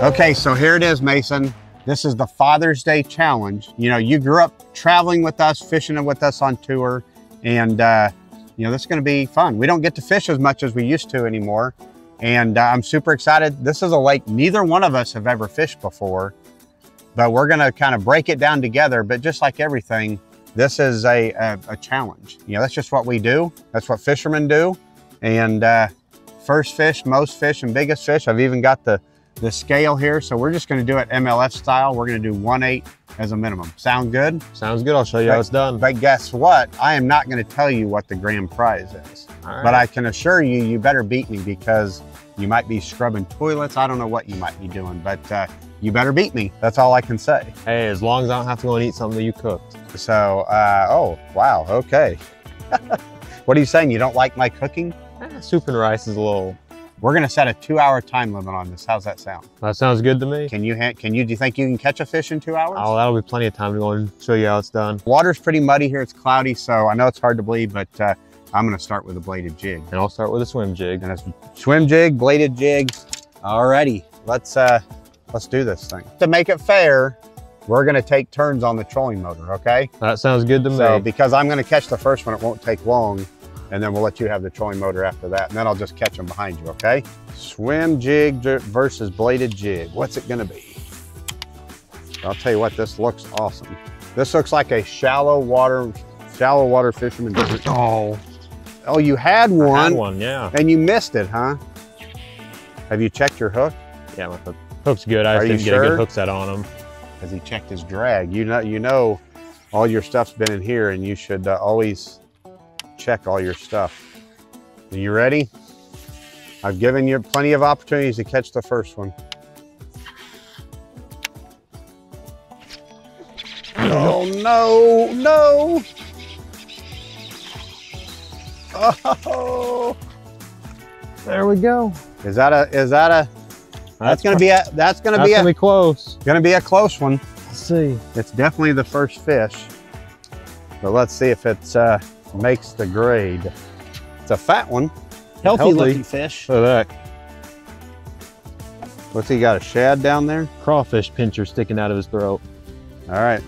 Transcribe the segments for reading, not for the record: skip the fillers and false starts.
Okay, so here it is, Mason. This is the Father's Day challenge. You know, you grew up traveling with us, fishing with us on tour, and you know, this is gonna be fun. We don't get to fish as much as we used to anymore, and I'm super excited. This is a lake neither one of us have ever fished before, but we're gonna kind of break it down together. But just like everything, this is a challenge. You know, that's just what we do. That's what fishermen do. And first fish, most fish, and biggest fish. I've even got the scale here. So we're just gonna do it MLF style. We're gonna do 1/8 as a minimum. Sound good? Sounds good. I'll show you how it's done. But guess what? I am not gonna tell you what the grand prize is. All right. But I can assure you, you better beat me, because you might be scrubbing toilets. I don't know what you might be doing, but you better beat me. That's all I can say. Hey, as long as I don't have to go and eat something that you cooked. So, oh, wow, okay. What are you saying? You don't like my cooking? Soup and rice is a little... We're gonna set a 2-hour time limit on this. How's that sound? That sounds good to me. Do you think you can catch a fish in 2 hours? Oh, that'll be plenty of time to go and show you how it's done. Water's pretty muddy here. It's cloudy, so I know it's hard to believe, but I'm gonna start with a bladed jig. And I'll start with a swim jig. And a swim jig, bladed jig. Alrighty, let's do this thing. To make it fair, we're gonna take turns on the trolling motor, okay? That sounds good to me. So, because I'm gonna catch the first one, it won't take long, and then we'll let you have the trolling motor after that, and then I'll just catch them behind you, okay? Swim jig versus bladed jig. What's it gonna be? I'll tell you what, this looks awesome. This looks like a shallow water fisherman. Oh, you had one. I had one, yeah. And you missed it, huh? Have you checked your hook? Yeah, my hook's good. I just didn't get a good hook set on him. Has he checked his drag? You know, all your stuff's been in here, and you should always check all your stuff. Are you ready? I've given you plenty of opportunities to catch the first one. Oh no, no! Oh, there we go. That's gonna be close. Gonna be a close one. Let's see. It's definitely the first fish, but let's see if it's makes the grade. It's a fat one, healthy looking fish. Look at that. What's he got? A shad down there? Crawfish pincher sticking out of his throat. All right,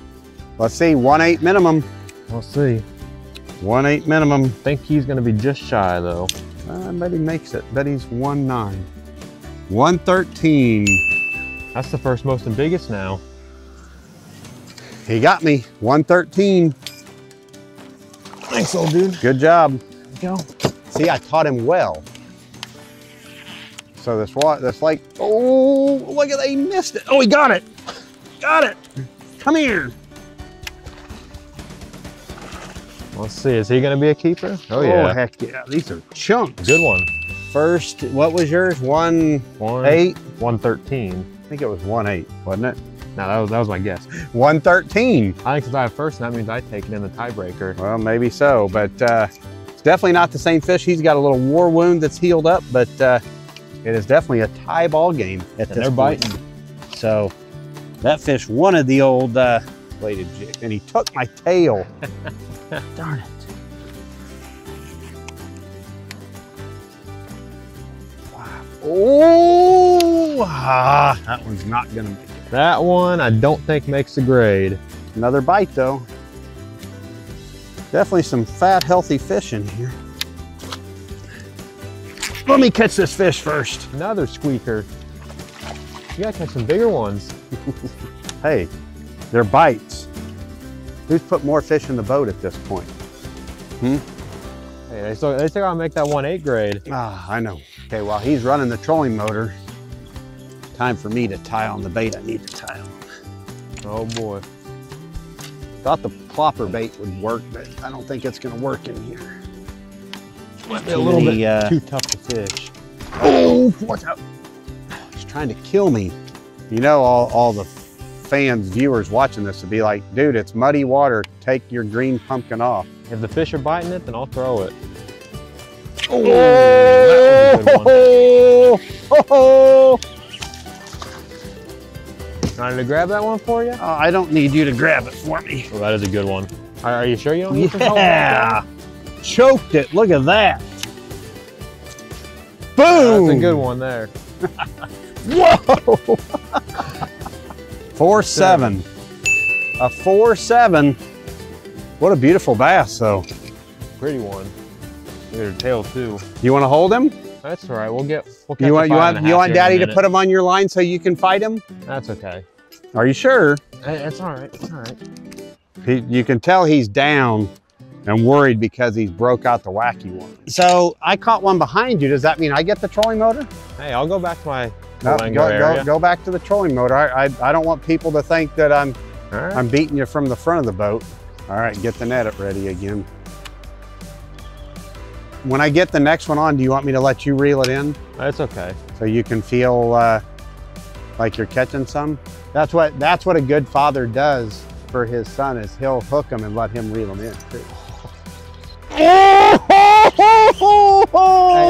let's see. 1/8 minimum. We'll see. 1/8 minimum. I think he's gonna be just shy though. I bet he makes it. Bet he's 1/9. 113. That's the first, most, and biggest now. He got me. 113. Thanks, old dude. Good job. There we go. See, I taught him well. So this lake, oh, look at that, he missed it. Oh, he got it. Got it. Come here. Let's see, is he gonna be a keeper? Oh yeah. Oh, heck yeah, these are chunks. Good one. First, what was yours? 1/8? 113. I think it was 1/8, wasn't it? No, that was my guess. 113. I think since I have first, that means I take it in the tiebreaker. Well, maybe so, but it's definitely not the same fish. He's got a little war wound that's healed up, but it is definitely a tie ball game at this point. Biting. So that fish wanted the old bladed jig, and he took my tail. Darn it. Oh, that one's not gonna make it. That one I don't think makes the grade. Another bite though. Definitely some fat, healthy fish in here. Let me catch this fish first. Another squeaker. You gotta catch some bigger ones. Hey, they're bites. Who's put more fish in the boat at this point? Hey, they still gotta make that 1/8 grade. Ah, I know. Okay, while he's running the trolling motor, time for me to tie on the bait I need to tie on. Oh boy. Thought the plopper bait would work, but I don't think it's gonna work in here. Might be a little bit too tough to fish. Oh, watch out. He's trying to kill me. You know, all the fans, viewers watching this would be like, dude, it's muddy water. Take your green pumpkin off. If the fish are biting it, then I'll throw it. Oh, that was a good one. Trying to grab that one for you? I don't need you to grab it for me. Oh, that is a good one. Are you sure you don't need to hold Yeah, choked it. Look at that. Boom. That's a good one there. Whoa! 4.7. A 4.7. What a beautiful bass, though. Pretty one. Look at her tail too. You want to hold him? That's all right. We'll catch You want Daddy to minute. put him on your line so you can fight him? That's okay. Are you sure? It's all right. It's all right. You can tell he's down and worried because he's broke out the wacky one. So I caught one behind you. Does that mean I get the trolling motor? Hey, I'll go back to my Go back to the trolling motor. I don't want people to think that All right. I'm beating you from the front of the boat. All right, get the net ready again. When I get the next one on, do you want me to let you reel it in? That's okay. So you can feel like you're catching some? That's what a good father does for his son, is he'll hook him and let him reel him in too. Hey,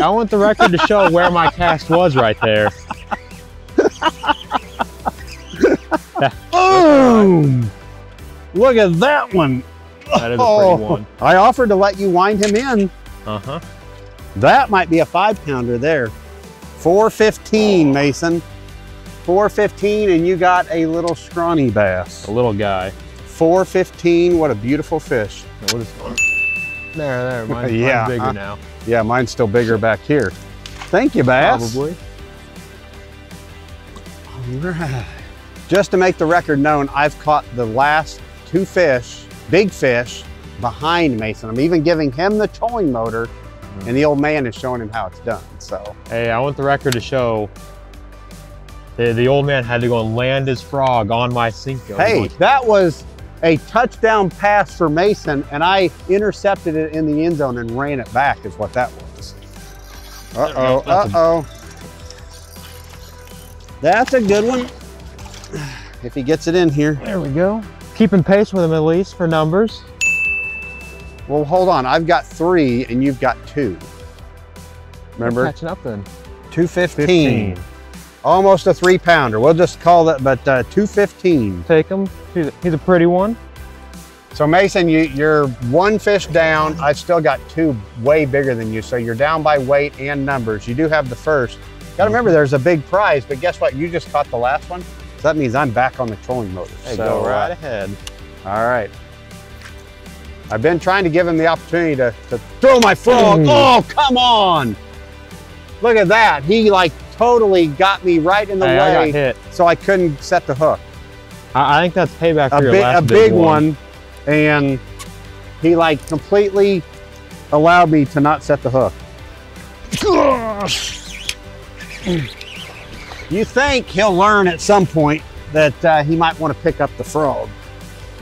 I want the record to show where my cast was right there. Boom! Look at that one. That is a pretty one. I offered to let you wind him in. Uh-huh. That might be a 5-pounder there. 4.15, Mason. 4.15, and you got a little scrawny bass. A little guy. 4.15, what a beautiful fish. What is there, mine's bigger now. Yeah, mine's still bigger back here. Thank you, bass. Probably. All right. Just to make the record known, I've caught the last 2 fish, big fish, behind Mason. I'm even giving him the towing motor, and the old man is showing him how it's done, so. Hey, I want the record to show the old man had to go and land his frog on my Cinco. Hey, that was a touchdown pass for Mason, and I intercepted it in the end zone and ran it back, is what that was. Uh-oh, uh-oh. That's a good one. If he gets it in here. There we go. Keeping pace with him at least for numbers. Well, hold on. I've got 3 and you've got 2. Remember? We're catching up then. 2.15. Almost a 3-pounder. We'll just call that, but 2.15. Take him. He's a pretty one. So Mason, you're 1 fish down. I've still got 2 way bigger than you. So you're down by weight and numbers. You do have the first. Got to remember, there's a big prize, but guess what? You just caught the last one. So that means I'm back on the trolling motor. Hey, so, go right ahead. All right. I've been trying to give him the opportunity to throw my frog. Oh, come on. Look at that. He like totally got me right in the way. I got hit. So I couldn't set the hook. I think that's payback for your last big one. And he like completely allowed me to not set the hook. You think he'll learn at some point that he might want to pick up the frog.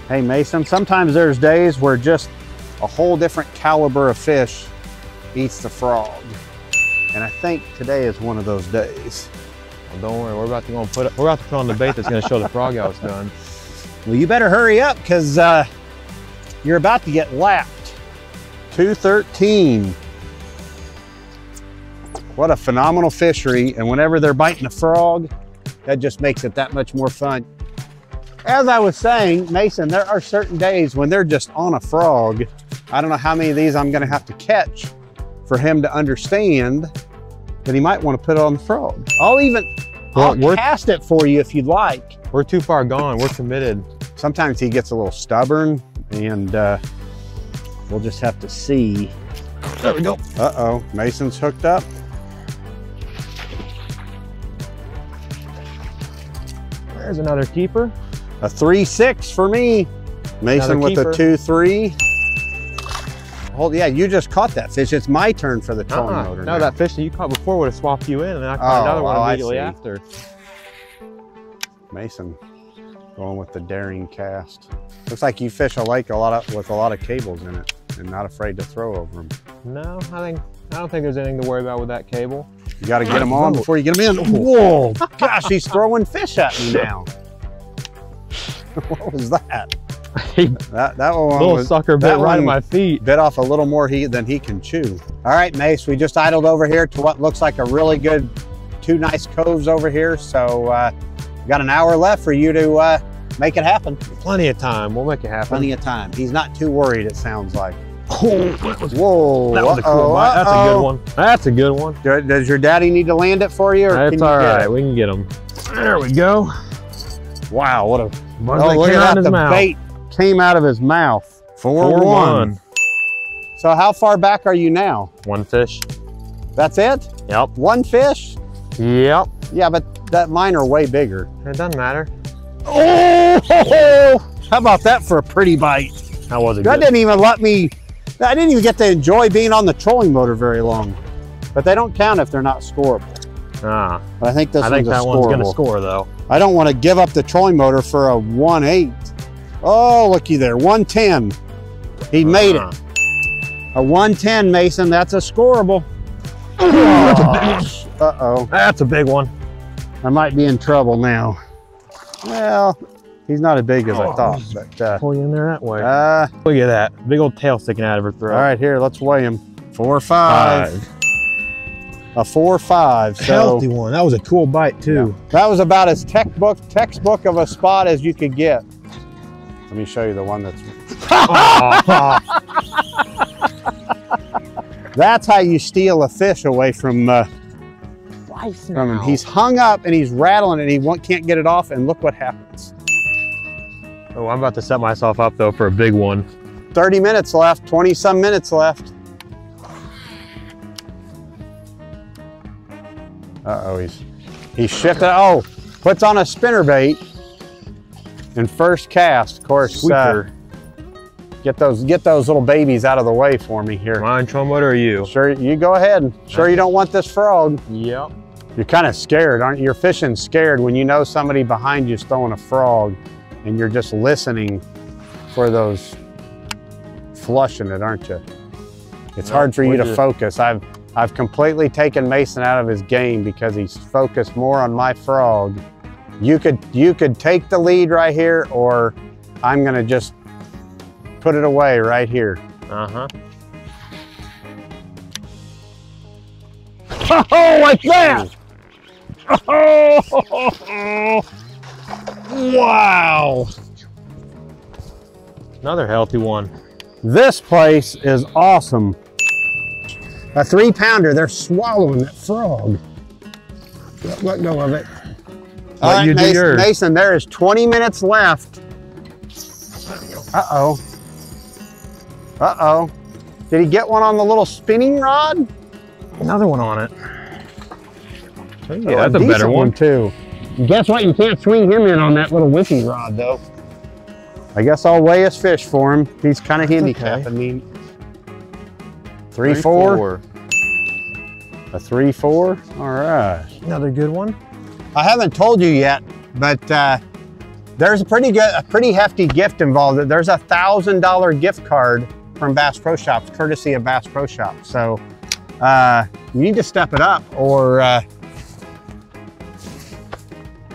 Hey Mason, sometimes there's days where just a whole different caliber of fish eats the frog. And I think today is one of those days. Well, don't worry, we're about to put on the bait that's going to show the frog how it's done. Well, you better hurry up because you're about to get lapped. 2.13. What a phenomenal fishery. And whenever they're biting a frog, that just makes it that much more fun. As I was saying, Mason, there are certain days when they're just on a frog. I don't know how many of these I'm gonna have to catch for him to understand that he might want to put it on the frog. I'll cast it for you if you'd like. We're too far gone, we're committed. Sometimes he gets a little stubborn and we'll just have to see. There we go. Uh-oh, Mason's hooked up. There's another keeper. A 3.6 for me. Mason with a 2.3. Hold, yeah, you just caught that fish. It's my turn for the trolling motor. No, that fish that you caught before would have swapped you in, and then I caught another one immediately after. Mason going with the daring cast. Looks like you fish a lake with a lot of cables in it and not afraid to throw over them. No, I don't think there's anything to worry about with that cable. You got to get them on before you get them in. Whoa, gosh, he's throwing fish at me now. What was that? That one little sucker bit right at my feet. Bit off a little more than he can chew. All right, Mace, we just idled over here to what looks like a really good 2 nice coves over here. So we got an hour left for you to make it happen. Plenty of time, we'll make it happen. Plenty of time. He's not too worried, it sounds like. Whoa. That was a cool bite. That's a good one. That's a good one. Does your daddy need to land it for you? Or That's can you all get right. it? We can get him. There we go. Wow, what a... One look came at out that. his The mouth. bait came out of his mouth. 4-1. So how far back are you now? One fish. That's it? Yep. One fish? Yep. Yeah, but mine are way bigger. It doesn't matter. Oh! How about that for a pretty bite? That was a That good. didn't even let me... I didn't even get to enjoy being on the trolling motor very long. But they don't count if they're not scoreable. Ah. But I think this I think one's that one's going to scoreable. score though. I don't want to give up the trolling motor for a 1.8. Oh, looky there, 110. He made it. A 110, Mason, that's a scoreable. Uh-oh. That's a big one. I might be in trouble now. Well, he's not as big as I thought, but Pull you in there that way. all Look at that. Big old tail sticking out of her throat. right, here, let's weigh him. 4.5. A 4.5. So Healthy one. That was a cool bite too. that was about as textbook of a spot as you could get. Let me show you the one that's... That's how you steal a fish away from him. He's hung up and he's rattling and he can't get it off, and look what happens. Oh, I'm about to set myself up though for a big one. 30 minutes left, 20 some minutes left. Uh-oh, he's shifted. Oh, puts on a spinnerbait in first cast. Of course, get those little babies out of the way for me here. Mine, trolling motor, or you? Sure, you go ahead. Sure you don't want this frog. Yep. You're kind of scared, aren't you? You're fishing scared when you know somebody behind you's throwing a frog and you're just listening for those flushing it, aren't you? It's hard for you to focus. I've completely taken Mason out of his game because he's focused more on my frog. You could take the lead right here, or I'm gonna just put it away right here. Uh-huh. Oh, like that! Oh, wow! Another healthy one. This place is awesome. A 3-pounder, they're swallowing that frog. Let go of it. All right, Mason, there is 20 minutes left. Uh-oh. Uh-oh. Did he get one on the little spinning rod? Another one on it. Yeah, that's a better one too. And guess what? You can't swing him in on that little whippy rod though. I guess I'll weigh his fish for him. He's kind of handicapping me. 3-4. A 3-4. All right. Another good one. I haven't told you yet, but there's a pretty hefty gift involved. There's a $1,000 gift card from Bass Pro Shops, courtesy of Bass Pro Shops. So you need to step it up, or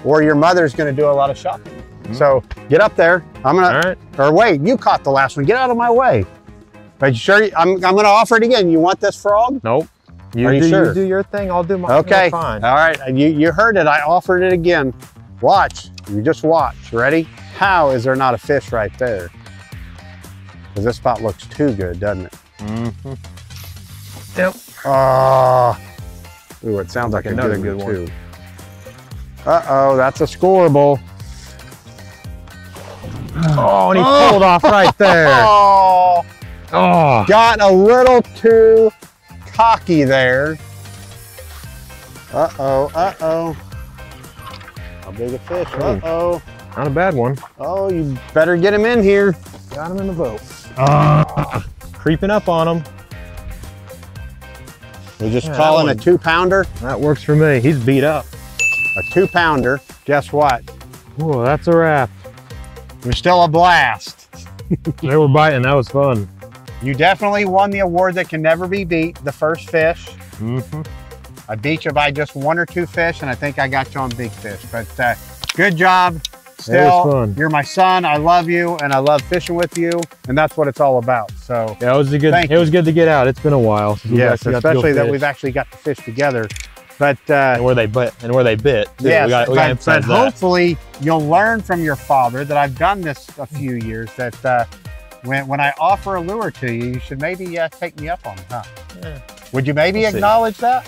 your mother's going to do a lot of shopping. Mm-hmm. So get up there. I'm gonna. All right. Or wait, you caught the last one. Get out of my way. But sure, I'm going to offer it again. You want this frog? Nope. Are you sure? You do your thing. I'll do mine. Okay. Fine. All right. You heard it. I offered it again. Watch. You just watch. Ready? How is there not a fish right there? Because this spot looks too good, doesn't it? Mm-hmm. Yep. Oh. Ooh, it sounds like another good one too. Uh-oh, that's a scoreable. Oh, and he pulled off right there. Oh. Oh. Got a little too cocky there. Uh-oh, uh-oh. How big a fish? Uh-oh. Not a bad one. Oh, you better get him in here. Got him in the boat. Creeping up on him. We just call him a 2-pounder. That works for me. He's beat up. A 2-pounder. Guess what? Oh, that's a wrap. You're still a blast. They were biting. That was fun. You definitely won the award that can never be beat, the first fish. Mm-hmm. I beat you by just 1 or 2 fish, and I think I got you on big fish. But good job. Still, fun. You're my son. I love you, and I love fishing with you, and that's what it's all about. So yeah, it was good to get out. It's been a while. Yes, especially that we've actually got to fish together. But and where they bit. Too. Yes, but hopefully you'll learn from your father that I've done this a few years. That when I offer a lure to you, you should maybe take me up on it, huh? Yeah. Would you maybe We'll see. acknowledge that?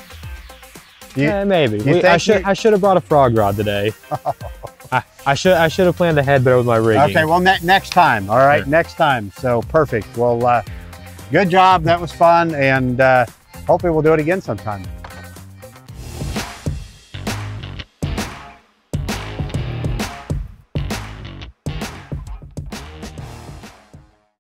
Yeah, maybe. you I should have brought a frog rod today. I should have planned ahead better with my rigging. Okay, well next time. All right, Sure. next time. So perfect. Well, good job. That was fun, and hopefully we'll do it again sometime.